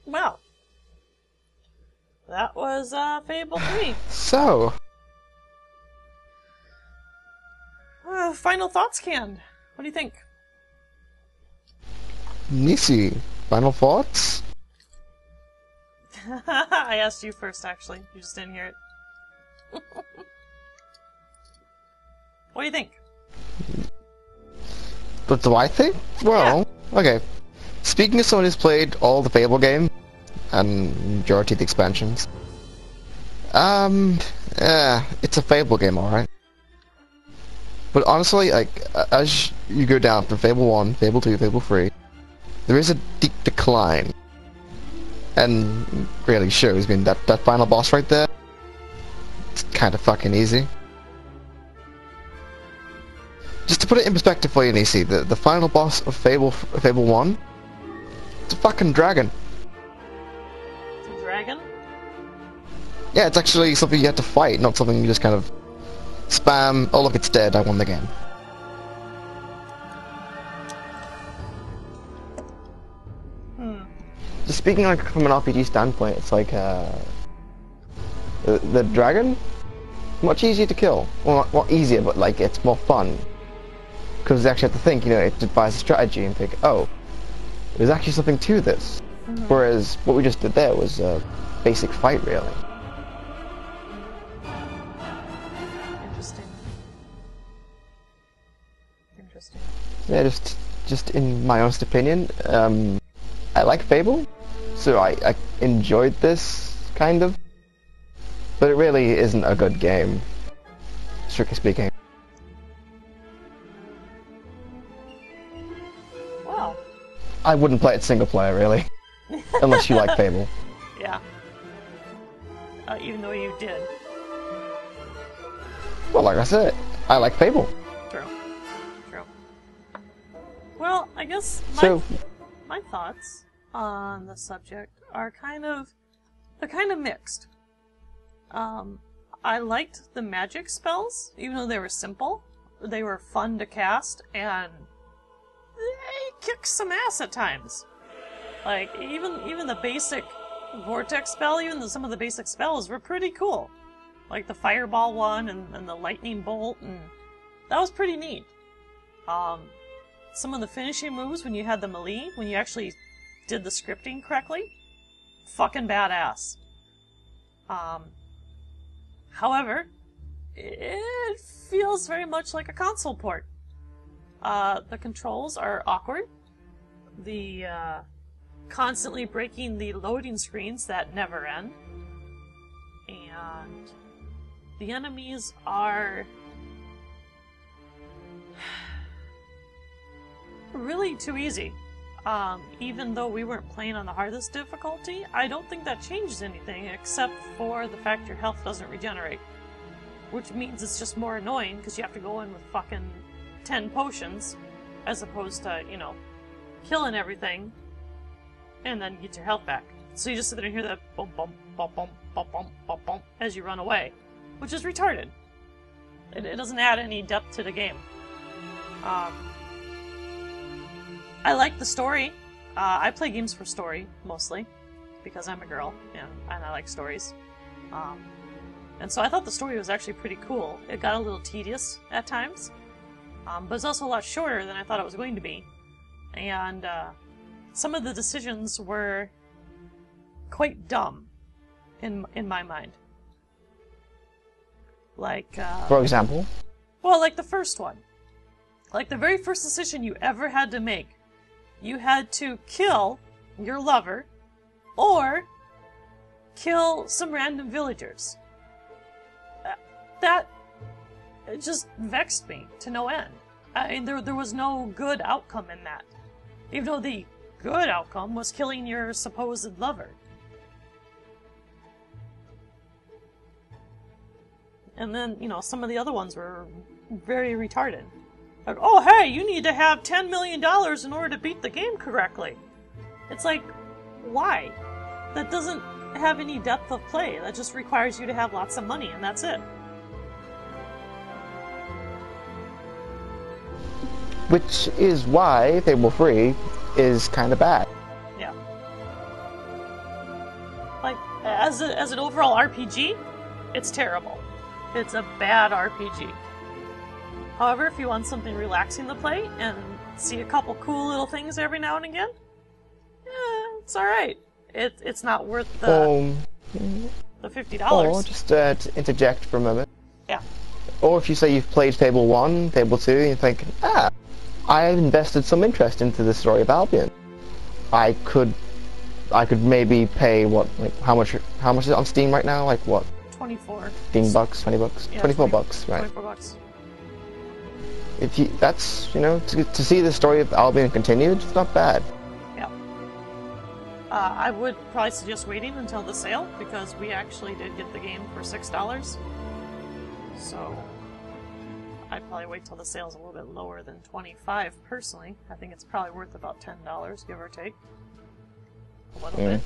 Well, that was Fable 3. So, Final thoughts, Canned. What do you think? Nisi, final thoughts? I asked you first, actually. You just didn't hear it. What do you think? What do I think? Well, okay. Speaking as someone who's played all the Fable games, and majority of the expansions, it's a Fable game, alright. But honestly, like, as you go down from Fable 1, Fable 2, Fable 3, there is a deep decline. And really shows, I mean, that final boss right there, it's kind of fucking easy. Just to put it in perspective for you, Nisi, the final boss of Fable 1, it's a fucking dragon. It's a dragon? Yeah, it's actually something you have to fight, not something you just kind of spam, oh look, it's dead, I won the game. Just speaking like from an RPG standpoint, it's like the dragon, much easier to kill. Well, not easier, but like it's more fun. Because you actually have to think, you know, it devise a strategy and think, oh, there's actually something to this. Whereas what we just did there was a basic fight, really. Interesting. Interesting. Yeah, just in my honest opinion, I like Fable, so I enjoyed this, kind of. But it really isn't a good game, strictly speaking. Wow. I wouldn't play it single player, really. Unless you like Fable. Yeah. Even though you did. Well, like I said, I like Fable. True. True. Well, I guess my thoughts on the subject are they're kind of mixed. I liked the magic spells, even though they were simple. They were fun to cast, and they kicked some ass at times. Like, even the basic vortex spell, some of the basic spells were pretty cool. Like the fireball one and the lightning bolt, and that was pretty neat. Some of the finishing moves when you had the melee, when you actually did the scripting correctly, fucking badass. However, it feels very much like a console port. The controls are awkward. The constantly breaking the loading screens that never end. And the enemies are really too easy. Even though we weren't playing on the hardest difficulty, I don't think that changes anything except for the fact your health doesn't regenerate. Which means it's just more annoying because you have to go in with fucking 10 potions as opposed to, you know, killing everything and then get your health back. So you just sit there and hear that bump, bump, bump, bump, bump, bump, bump, bump as you run away, which is retarded. It doesn't add any depth to the game. I like the story. I play games for story, mostly, because I'm a girl, and I like stories. And so I thought the story was actually pretty cool. It got a little tedious at times, but it's also a lot shorter than I thought it was going to be. And some of the decisions were quite dumb, in my mind. Like, For example? well, like the first one. Like the very first decision you ever had to make. You had to kill your lover, or kill some random villagers. That it just vexed me to no end. I mean, there was no good outcome in that. Even though the good outcome was killing your supposed lover. And then, you know, some of the other ones were very retarded. Like, oh hey, you need to have $10 million in order to beat the game correctly. It's like, why? That doesn't have any depth of play. That just requires you to have lots of money, and that's it. Which is why Fable 3 is kind of bad. Yeah. as an overall RPG, it's terrible. It's a bad RPG. However, if you want something relaxing to play and see a couple cool little things every now and again, it's alright. It's not worth the $50. Or just to interject for a moment. Yeah. Or if you say you've played Fable 1, Fable 2, and you think, I've invested some interest into the story of Albion. I could maybe pay how much is it on Steam right now? Like what? 24. 15 bucks, 20 bucks, yeah, 24 bucks, right? 24 bucks. If you, that's, to see the story of Albion continued, it's not bad. Yeah. I would probably suggest waiting until the sale, because we actually did get the game for $6. So I'd probably wait till the sale's a little bit lower than 25 personally. I think it's probably worth about $10, give or take. A little bit.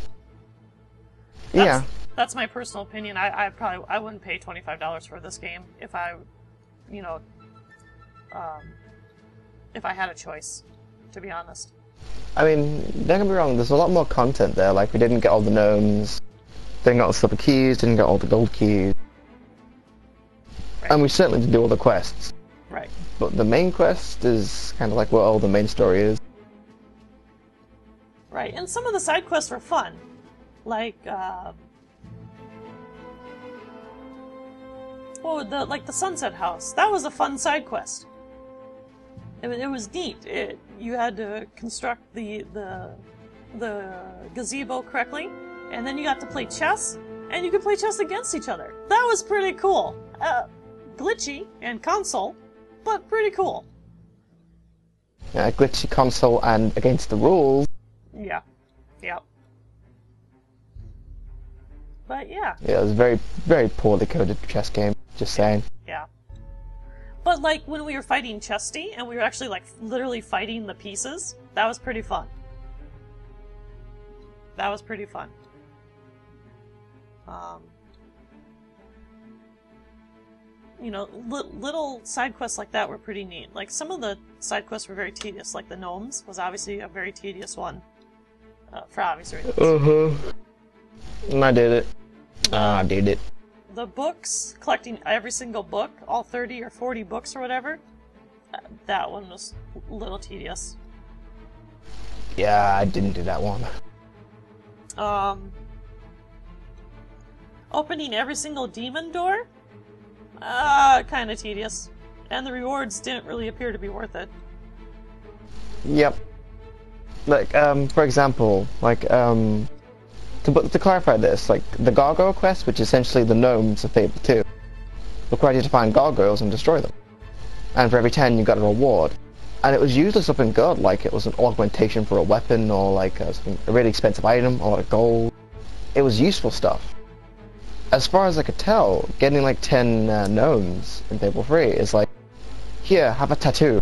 That's my personal opinion. I wouldn't pay $25 for this game if I had a choice, to be honest. I mean, don't get me wrong, there's a lot more content there. Like, we didn't get all the gnomes, didn't get all the silver keys, didn't get all the gold keys. Right. And we certainly did do all the quests. Right. But the main quest is kind of like what all the main story is. Right, and some of the side quests were fun. Like, the Sunset House. That was a fun side quest. It was neat. You had to construct the gazebo correctly, and then you got to play chess, and you could play chess against each other. That was pretty cool. Glitchy and console, but pretty cool. Yeah, glitchy console and against the rules. Yeah. Yep. But yeah. Yeah, it was a very, very poorly coded chess game. Just saying. Yeah. But like when we were fighting Chesty and we were actually like literally fighting the pieces, that was pretty fun. That was pretty fun. Little side quests like that were pretty neat. Like some of the side quests were very tedious. Like the gnomes was obviously a very tedious one, for obvious reasons. And I did it. I did it. The books, collecting every single book, all 30 or 40 books or whatever, that one was a little tedious. Yeah, I didn't do that one. Opening every single demon door? Kinda tedious. And the rewards didn't really appear to be worth it. Yep. Like, for example, to clarify this, like, the gargoyle quest, which is essentially the gnomes of Fable 2, required you to find gargoyles and destroy them. And for every 10 you got a reward. And it was usually something good, like it was an augmentation for a weapon, or like a really expensive item, or like gold. It was useful stuff. As far as I could tell, getting like 10 gnomes in Fable 3 is like, here, have a tattoo.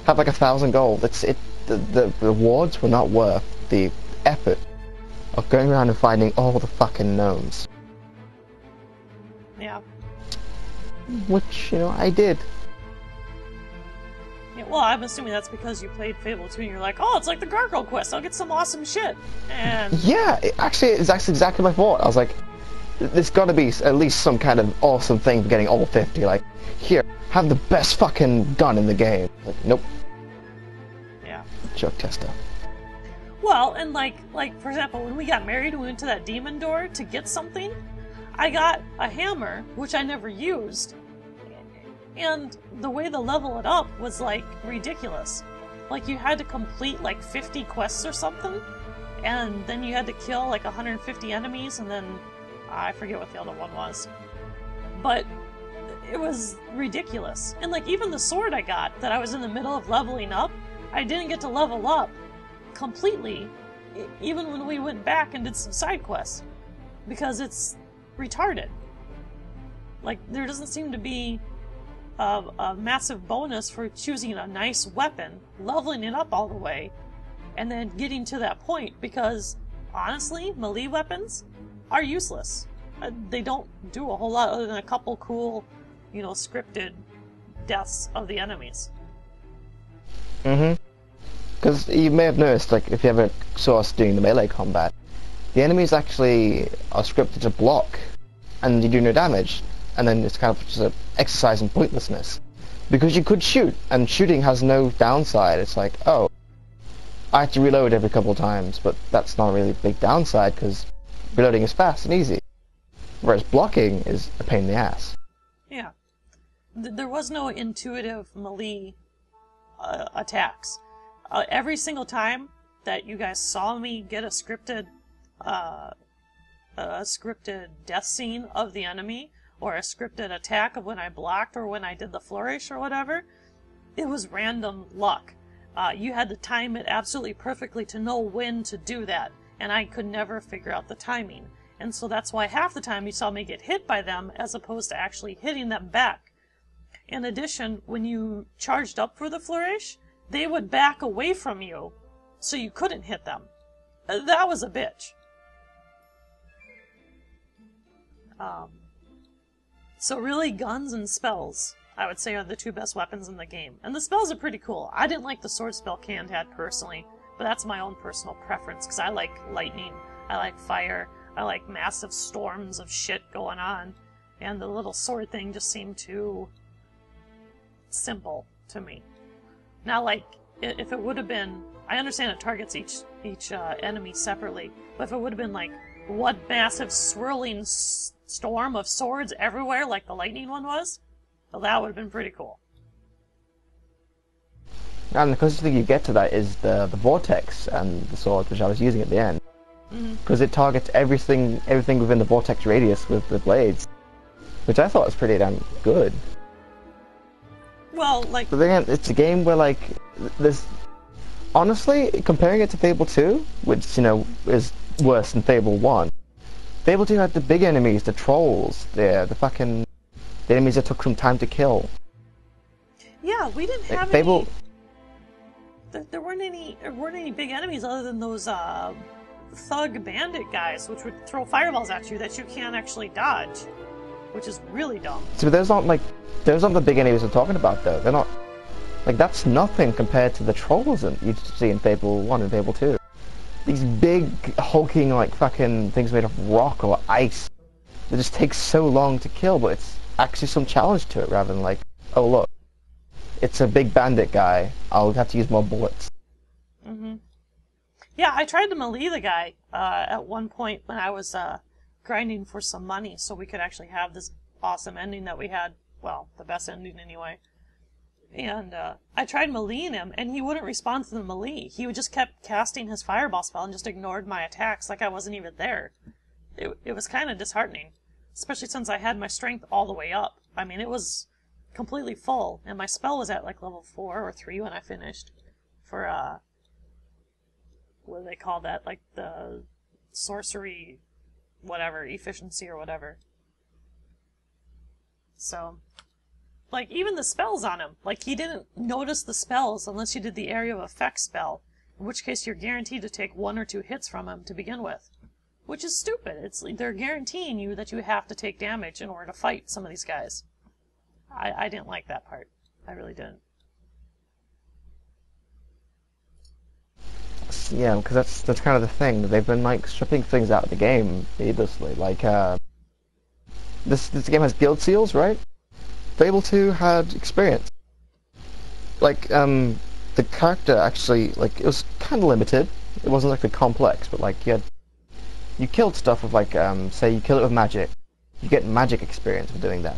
Have like 1,000 gold. The rewards were not worth the effort of going around and finding all the fucking gnomes. Yeah. Which, I did. Yeah, well, I'm assuming that's because you played Fable 2 and you're like, oh, it's like the Gargoyle quest, I'll get some awesome shit. And yeah, it's actually exactly my thought. I was like, there's gotta be at least some kind of awesome thing for getting all 50. Like, here, have the best fucking gun in the game. Like, nope. Yeah. Joke tester. Well, and like for example, when we got married, we went to that demon door to get something. I got a hammer, which I never used, and the way to level it up was like ridiculous. Like you had to complete like 50 quests or something, and then you had to kill like 150 enemies, and then I forget what the other one was. But it was ridiculous. And like even the sword I got that I was in the middle of leveling up, I didn't get to level up completely, even when we went back and did some side quests, because it's retarded. Like, there doesn't seem to be a massive bonus for choosing a nice weapon, leveling it up all the way, and then getting to that point, because, honestly, melee weapons are useless. They don't do a whole lot other than a couple cool, scripted deaths of the enemies. Because you may have noticed, like, if you ever saw us doing the melee combat, the enemies actually are scripted to block, and you do no damage, and then it's kind of just an exercise in pointlessness. Because you could shoot, and shooting has no downside. It's like, oh, I have to reload every couple of times, but that's not really a big downside, because reloading is fast and easy. Whereas blocking is a pain in the ass. Yeah. There was no intuitive melee attacks. Every single time that you guys saw me get a scripted death scene of the enemy, or a scripted attack of when I blocked or when I did the flourish or whatever, it was random luck. You had to time it absolutely perfectly to know when to do that, and I could never figure out the timing. And so that's why half the time you saw me get hit by them as opposed to actually hitting them back. In addition, when you charged up for the flourish, they would back away from you, so you couldn't hit them. That was a bitch. So really, guns and spells, I would say, are the two best weapons in the game. And the spells are pretty cool. I didn't like the sword spell Canned had personally, but that's my own personal preference, because I like lightning, I like fire, I like massive storms of shit going on, and the little sword thing just seemed too simple to me. Now, like, if it would have been, I understand it targets each enemy separately, but if it would have been like one massive swirling storm of swords everywhere like the lightning one was, well, that would have been pretty cool. And the closest thing you get to that is the vortex and the sword, which I was using at the end. Because it targets everything within the vortex radius with the blades, which I thought was pretty damn good. Well, like... But then it's a game where, like, there's... Honestly, comparing it to Fable 2, which, you know, is worse than Fable 1, Fable 2 had the big enemies, the trolls, the enemies that took some time to kill. Yeah, we didn't have Fable... any... There weren't any big enemies other than those, thug bandit guys, which would throw fireballs at you that you can't actually dodge, which is really dumb. So those aren't the big enemies we're talking about, though. They're not, like, that's nothing compared to the trolls that you see in Fable 1 and Fable 2. These big, hulking, like, fucking things made of rock or ice that just takes so long to kill, but it's actually some challenge to it, rather than like, oh look, it's a big bandit guy, I'll have to use more bullets. Yeah, I tried to melee the guy at one point when I was grinding for some money so we could actually have this awesome ending that we had. Well, the best ending anyway. And I tried meleeing him, and he wouldn't respond to the melee. He just kept casting his fireball spell and just ignored my attacks like I wasn't even there. It was kind of disheartening, especially since I had my strength all the way up. I mean, it was completely full, and my spell was at like level 4 or 3 when I finished for what do they call that? Like the sorcery, whatever, efficiency or whatever. So, like, even the spells on him, like, he didn't notice the spells unless you did the area of effect spell, in which case you're guaranteed to take 1 or 2 hits from him to begin with. Which is stupid. They're guaranteeing you that you have to take damage in order to fight some of these guys. I didn't like that part. I really didn't. Yeah, because that's kind of the thing. They've been like stripping things out of the game needlessly. Like this game has guild seals, right? Fable 2 had experience. Like the character actually, like, it was kind of limited. It wasn't like the complex, but like you killed stuff with like say you kill it with magic, you get magic experience for doing that,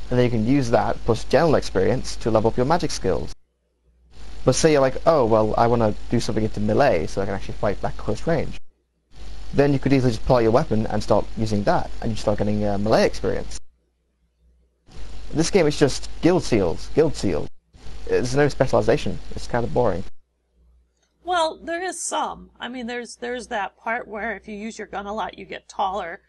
and then you can use that plus general experience to level up your magic skills. But say you're like, oh, well, I want to do something into melee so I can actually fight back close range. Then you could easily just pull out your weapon and start using that, and you start getting melee experience. This game is just guild seals. There's no specialization. It's kind of boring. Well, there is some. I mean, there's that part where if you use your gun a lot, you get taller,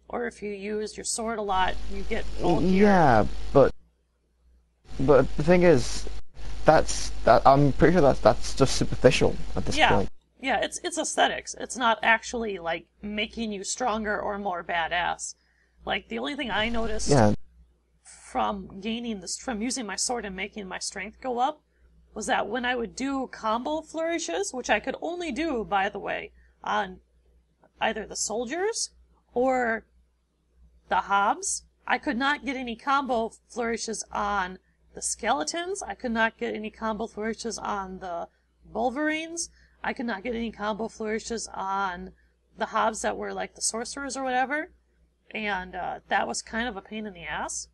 or if you use your sword a lot, you get bulkier. Yeah, but the thing is, I'm pretty sure that's just superficial at this point. Yeah, it's aesthetics. It's not actually like making you stronger or more badass. Like, the only thing I noticed from using my sword and making my strength go up was that when I would do combo flourishes, which I could only do, by the way, on either the soldiers or the hobs. I could not get any combo flourishes on the skeletons. I could not get any combo flourishes on the Wolverines. I could not get any combo flourishes on the hobs that were like the sorcerers or whatever. And that was kind of a pain in the ass.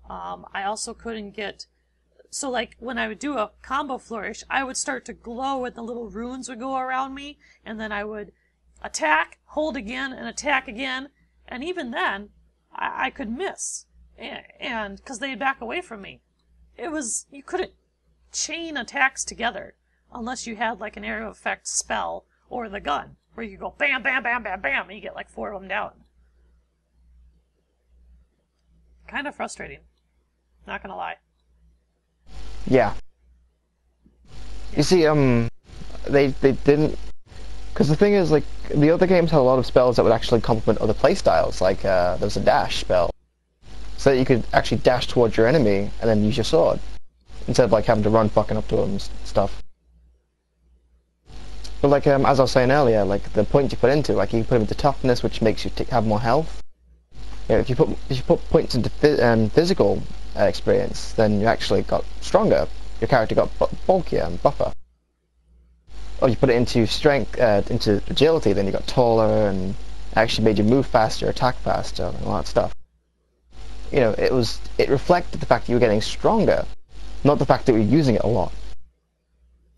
I also couldn't get... So like when I would do a combo flourish, I would start to glow and the little runes would go around me. And then I would attack, hold again, and attack again. And even then, I could miss. And because they'd back away from me. You couldn't chain attacks together unless you had like an area effect spell or the gun, where you go bam, bam, bam, bam, bam, and you get like 4 of them down. Kind of frustrating. Not gonna lie. Yeah. You see, they didn't... Because the thing is, like, the other games had a lot of spells that would actually complement other playstyles. Like, there was a dash spell. So that you could actually dash towards your enemy and then use your sword. Instead of, like, having to run fucking up to them and stuff. But, like, as I was saying earlier, like, the points you put into, like, you can put them into toughness, which makes you have more health. You know, if you put points into physical experience, then you actually got stronger. Your character got bulkier and buffer. Or you put it into strength, into agility, then you got taller and actually made you move faster, attack faster, and all that stuff. You know, it reflected the fact that you were getting stronger, not the fact that you were using it a lot.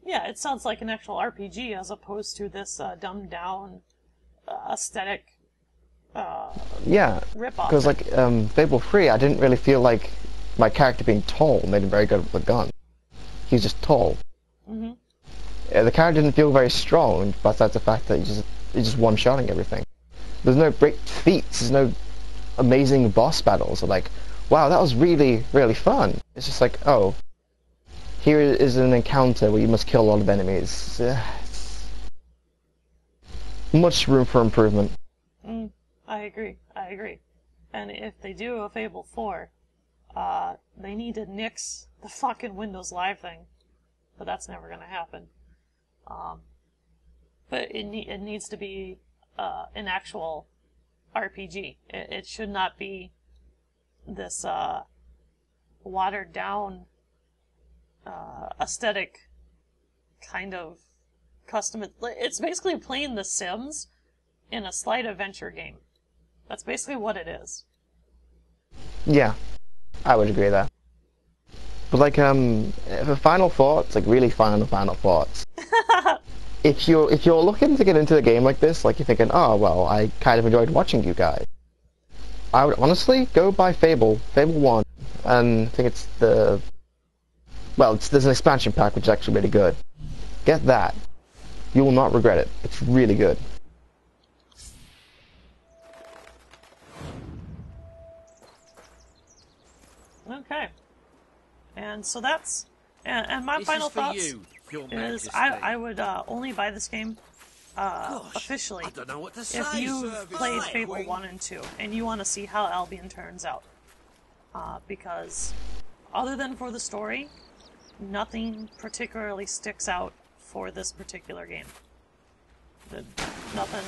Yeah, it sounds like an actual RPG as opposed to this dumbed down aesthetic yeah, rip-off. because like Fable 3, I didn't really feel like my character being tall made him very good with a gun. He was just tall. Mm-hmm. The character didn't feel very strong, besides the fact that he's just one-shotting everything. There's no great feats, there's no amazing boss battles, or like, wow, that was really, really fun. It's just like, oh, here is an encounter where you must kill a lot of enemies. Much room for improvement. I agree. And if they do a Fable 4, they need to nix the fucking Windows Live thing. But that's never gonna happen. But it needs to be an actual RPG. It should not be this watered down aesthetic kind of custom. It's basically playing The Sims in a slight adventure game. That's basically what it is. Yeah, I would agree with that. But like, for final thoughts, like really final thoughts. If you're looking to get into a game like this, like you're thinking, oh well, I kind of enjoyed watching you guys, I would honestly go buy Fable 1, and I think it's there's an expansion pack which is actually really good. Get that. You will not regret it. It's really good. Okay. And so that's... And my final thoughts is I would only buy this game officially I don't know what to say. if you've played Fable 1 and 2 and you want to see how Albion turns out. Because other than for the story, nothing particularly sticks out for this particular game. Nothing...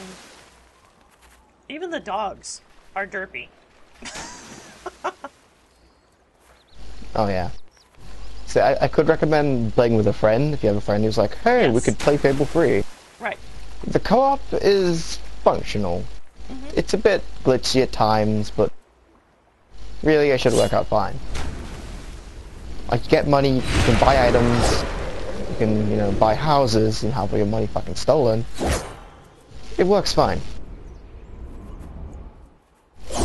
Even the dogs are derpy. Oh yeah. So I could recommend playing with a friend if you have a friend who's like, hey, Yes. we could play Fable 3. Right. The co-op is functional. Mm-hmm. It's a bit glitchy at times, but really it should work out fine. Like, you get money, you can buy items, you can, buy houses and have all your money fucking stolen. It works fine.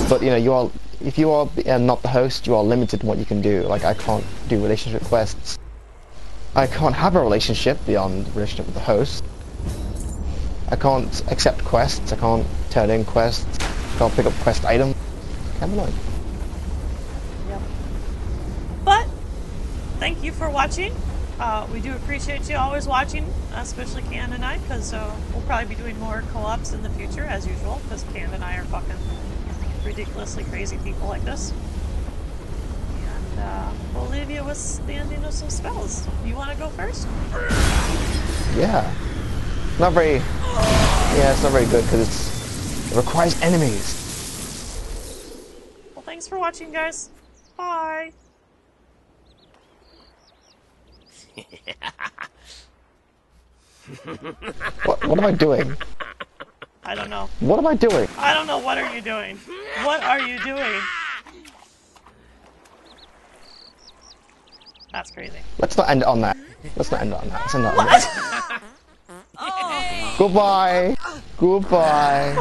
But, if you are not the host, you are limited in what you can do. Like, I can't do relationship quests. I can't have a relationship beyond the relationship with the host. I can't accept quests, I can't turn in quests, I can't pick up quest items. Kind of annoying. Yep. But, thank you for watching. We do appreciate you always watching, especially Can and I, because we'll probably be doing more co-ops in the future, as usual, because Can and I are fucking ridiculously crazy people like this. And we'll leave you with the ending of some spells. You want to go first? Yeah. It's not very good because It requires enemies. Well, thanks for watching, guys. Bye. What am I doing? I don't know. What am I doing? I don't know. What are you doing? What are you doing? That's crazy. Let's not end it on that. Let's not end it on that. Let's end it on that. Goodbye. Goodbye.